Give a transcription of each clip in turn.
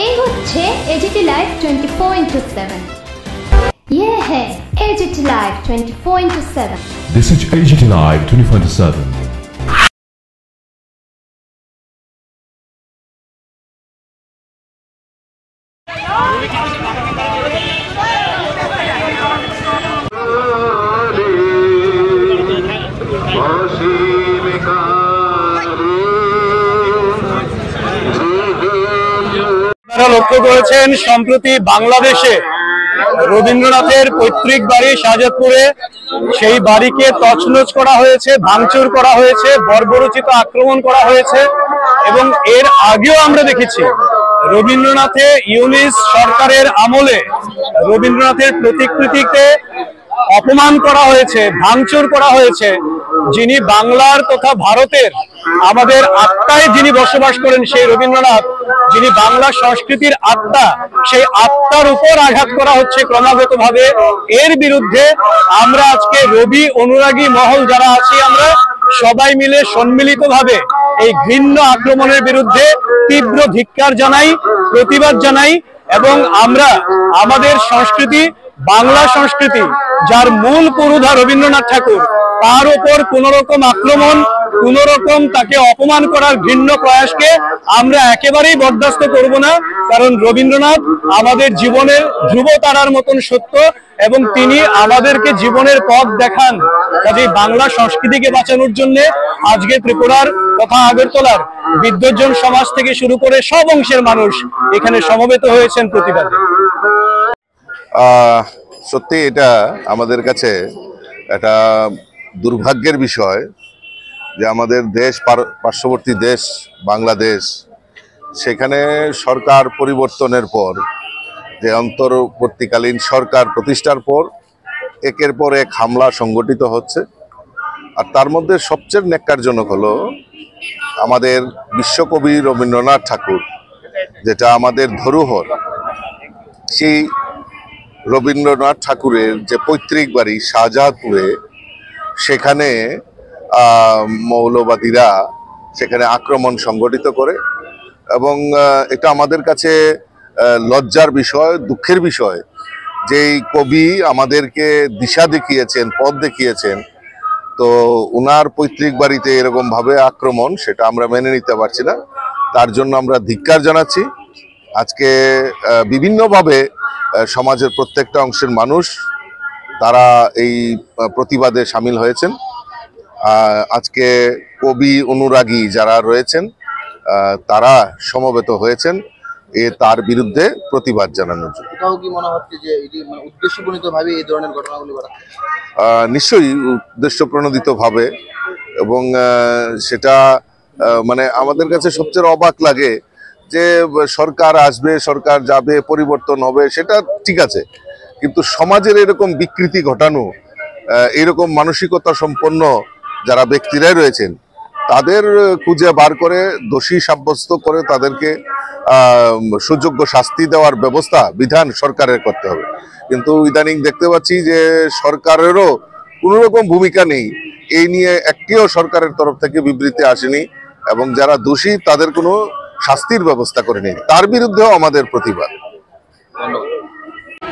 এই হচ্ছে AGT live 24/7। ये है AGT live 24/7। This is AGT Live 24/7। লক্ষ্য করেছেন সম্প্রতি বাংলাদেশে রবীন্দ্রনাথের পৈতৃক বাড়ি শাহজাদপুরে সেই বাড়িকে তছনছ করা হয়েছে, ভাঙচুর করা হয়েছে, বর্বরোচিত আক্রমণ করা হয়েছে। এবং এর আগেও আমরা দেখেছি রবীন্দ্রনাথে ইউনিস সরকারের আমলে রবীন্দ্রনাথের প্রতিকৃতিকে অপমান করা হয়েছে, ভাঙচুর করা হয়েছে। যিনি বাংলার তথা ভারতের আমাদের আত্মায় যিনি বসবাস করেন সেই রবীন্দ্রনাথ, যিনি বাংলা সংস্কৃতির আত্মা, সেই আত্মার উপর আঘাত করা হচ্ছে ক্রমাগতভাবে। এর বিরুদ্ধে আমরা আজকে রবি অনুরাগী মহল যারা আছি, আমরা সবাই মিলে সম্মিলিতভাবে এই ঘৃণ্য আক্রমণের বিরুদ্ধে তীব্র ধিক্কার জানাই, প্রতিবাদ জানাই। এবং আমরা আমাদের সংস্কৃতি, বাংলা সংস্কৃতি, যার মূল পুরোধা রবীন্দ্রনাথ ঠাকুর, তার উপর কোন রকম আক্রমণ, কোন রকম তাকে অপমান করার ঘৃণ্য প্রয়াসকে আমরা একেবারেই বরদাস্ত করব না। কারণ রবীন্দ্রনাথ আমাদের জীবনের ধ্রুব তারার মতন সত্য এবং তিনি আমাদেরকে জীবনের পথ দেখান। কাজেই বাংলা সংস্কৃতিকে বাঁচানোর জন্য আজকে ত্রিপুরার তথা আগরতলার বিদ্বজ্জন সমাজ থেকে শুরু করে সব অংশের মানুষ এখানে সমবেত হয়েছেন প্রতিবাদে। সত্যি এটা আমাদের কাছে একটা দুর্ভাগ্যের বিষয় যে আমাদের দেশ, পার্শ্ববর্তী দেশ বাংলাদেশ, সেখানে সরকার পরিবর্তনের পর, যে অন্তর্বর্তীকালীন সরকার প্রতিষ্ঠার পর একের পর এক হামলা সংগঠিত হচ্ছে। আর তার মধ্যে সবচেয়ে ন্যাক্কারজনক হলো আমাদের বিশ্বকবি রবীন্দ্রনাথ ঠাকুর, যেটা আমাদের ধরোহর, সেই রবীন্দ্রনাথ ঠাকুরের যে পৈতৃক বাড়ি শাহজাদপুরে, সেখানে মৌলবাদীরা সেখানে আক্রমণ সংগঠিত করে। এবং এটা আমাদের কাছে লজ্জার বিষয়, দুঃখের বিষয় যে কবি আমাদেরকে দিশা দেখিয়েছেন, পথ দেখিয়েছেন, তো উনার পৈতৃক বাড়িতে এরকম ভাবে আক্রমণ, সেটা আমরা মেনে নিতে পারছি না। তার জন্য আমরা ধিক্কার জানাচ্ছি। আজকে বিভিন্নভাবে সমাজের প্রত্যেকটা অংশের মানুষ তারা এই প্রতিবাদে সামিল হয়েছেন। আজকে কবি অনুরাগী যারা রয়েছেন তারা সমবেত হয়েছেন তার বিরুদ্ধে প্রতিবাদ জানানোর জন্য। এটাও কি মনে হচ্ছে যে এটি মানে উদ্দেশ্যপ্রণোদিতভাবে এই ধরনের ঘটনাগুলি ঘটাচ্ছে? নিশ্চয়ই উদ্দেশ্যপ্রণোদিতভাবে। এবং সেটা মানে আমাদের কাছে সবচেয়ে অবাক লাগে যে সরকার আসবে, সরকার যাবে, পরিবর্তন হবে, সেটা ঠিক আছে, কিন্তু সমাজের এরকম বিকৃতি ঘটানো, এরকম মানসিকতা সম্পন্ন যারা ব্যক্তিরাই রয়েছেন তাদের খুঁজে বার করে দোষী সাব্যস্ত করে তাদেরকে সুযোগ্য শাস্তি দেওয়ার ব্যবস্থা বিধান সরকারের করতে হবে। কিন্তু ইদানিং দেখতে পাচ্ছি যে সরকারেরও কোনো রকম ভূমিকা নেই, এই নিয়ে একটিও সরকারের তরফ থেকে বিবৃতি আসেনি এবং যারা দোষী তাদের কোনো শাস্তির ব্যবস্থা করেনি। তার বিরুদ্ধেও আমাদের প্রতিবাদ।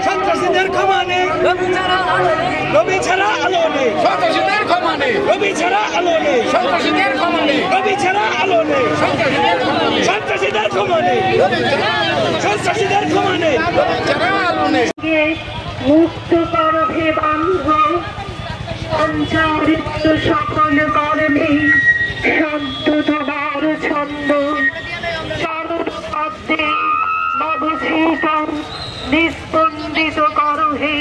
সন্ত্রাসীদের কমানে রবি ছাড়া আলো নেই, সন্ত্রাসীদের কমানে রবি ছাড়া আলো নেই, সন্ত্রাসীদের কমানে রবি ছাড়া আলো নেই, সন্ত্রাসীদের কমানে সন্ত্রাসীদের কমানে রবি ছাড়া আলো নেই। মুক্ত করহে বান্ধব সঞ্চারিত সকল কর্মে শব্দ তোমার ছন্দ চারুপদ্মে নবসৃত নিস্পন্দিত করহে।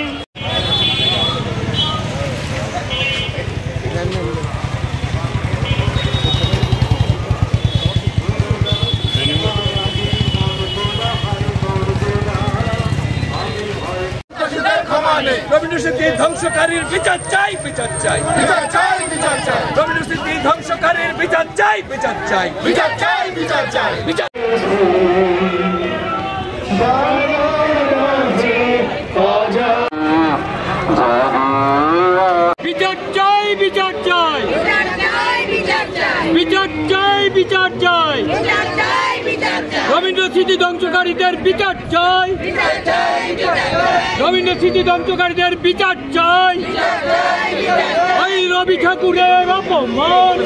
রবীন্দ্র স্মৃতি ধ্বংসকারীর বিচার চাই, বিচার চাই, বিচার চাই, বিচার চাই। রবীন্দ্র স্মৃতি ধ্বংসকারীর বিচার চাই, বিচার চাই, বিচার চাই, বিচার চাই, বিচার। বিচার চাই, বিচার চাই, বিচার চাই, বিচার চাই, বিচার চাই, বিচার চাই, রবীন্দ্র স্মৃতি ধ্বংসকারী ধ্বংসকারীদের বিচার চাই, রবীন্দ্র স্মৃতি ধ্বংসকারীদের বিচার চাই। ওই রবি ঠাকুরের অপমান,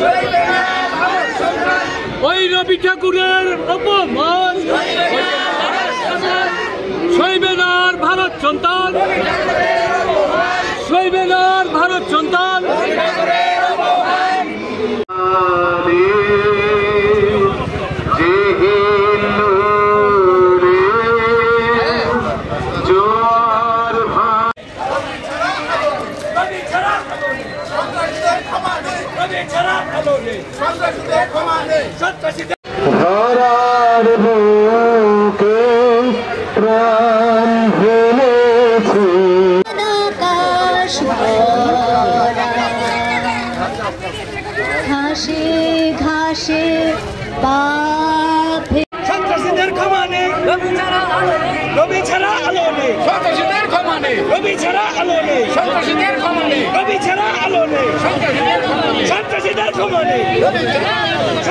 ওই রবি ঠাকুরের অপমান সইবে না আর ভারত সন্তান, সইবে না আর ভারত সন্তান। ধরার বুকে প্রাণ ফেলেছে ঘাসে ঘাসে পা সন্ত্রাসীদের ক্ষমা নেই, রবি ছাড়া আলো নেই। সন্ত্রাসীদের ক্ষমা নেই, রবি ছাড়া আলো নেই। সন্ত্রাসীদের ক্ষমা নেই, রবি ছাড়া আলো নেই। সন্ত্রাসীদের ক্ষমা নেই।